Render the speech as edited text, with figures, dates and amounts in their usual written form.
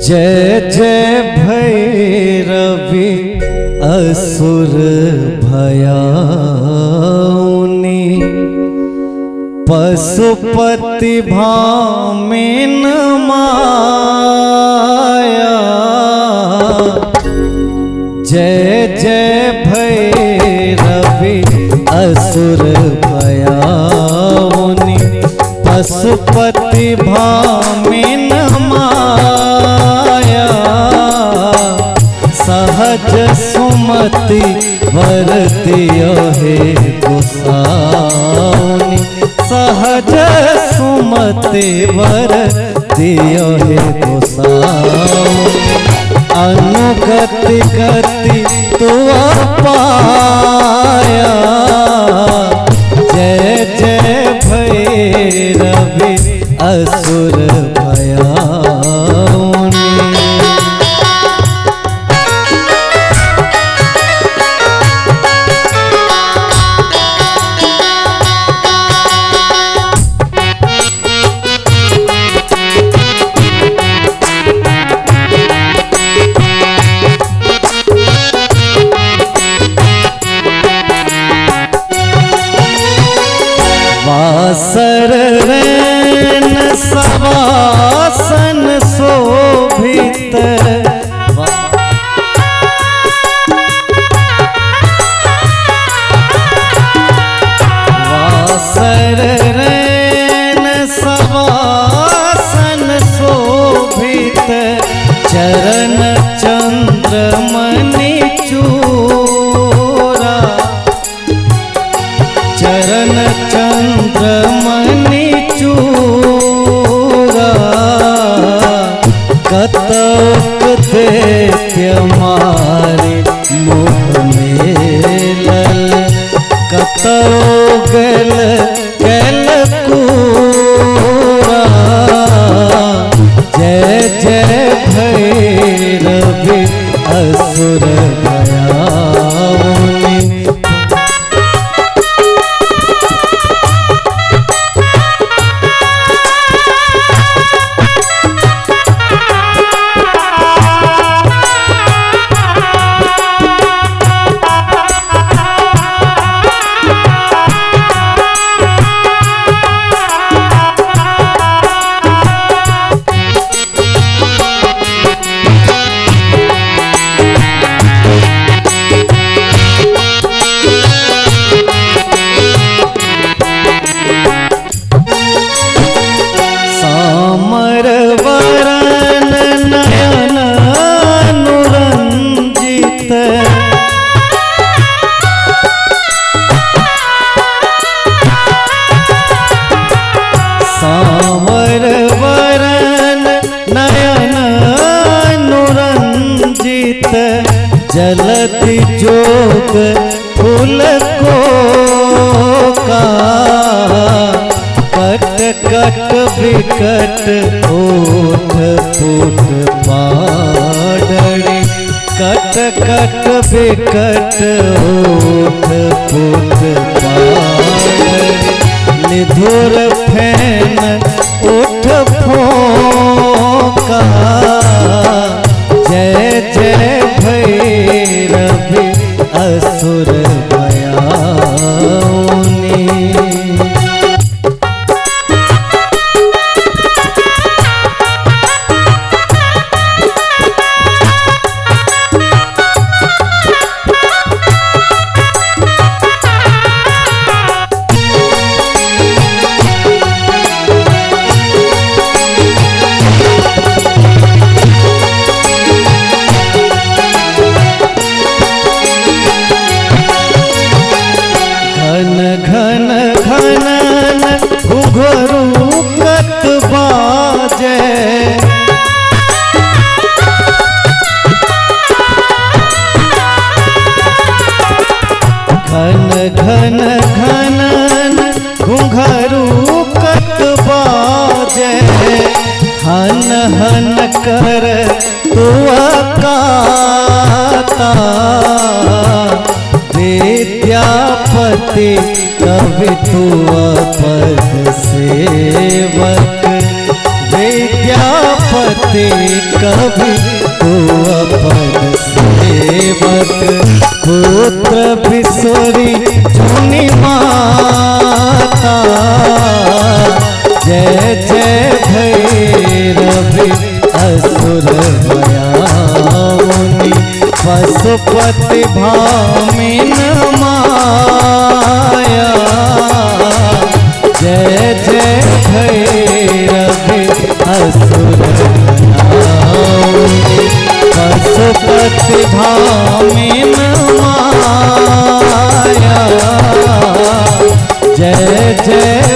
जय जय भैरवी असुर भयाउनी पशुपति भामिन माया। जय जय भैरवी असुर भयाउनी पशुपति भामिन माया। सहज सुमति वरदियो हे गोसाउनी सहज सुमति वरदियो हे गोसाउनी। अनुगति गति तू पाया। जय जय भैरवी असुर भयाउनी। वासर रैन सवासन शोभित। वासर रैन सवासन शोभित। चरण चंद्रमणि चूरा। चरण चंद्रमणि चूरा। कतक दैत्य मारे मुख मेलल। कतक गल गल कूरा। जय जय भैरवी असुर भयाउनी। सांवर वरन नयन अनुरंजित। जलधि जोग फूल को का। कट कट विकट ओठ फूट पाडड़ी। कट कट विकट ओठ फूट पाडड़ी। निधुर फैन उठ फोका। जय जय भैरवी असुर भयाउनी। घन घनन घुघरू कत बाजे। घन घन घनन घुघरू कत बाजे। हन हन कर तू काता। विद्यापति कवि तू पद सेवक। विद्यापति पति कवि तू अपन सेवक पुत्र बिसोरी चुनी माता। जय जय भैरवी असुर भयामुनि पशुपति भामिन माया। जय जय भैरवी असुर भयामुनि पशुपति भामिन माया। जय जय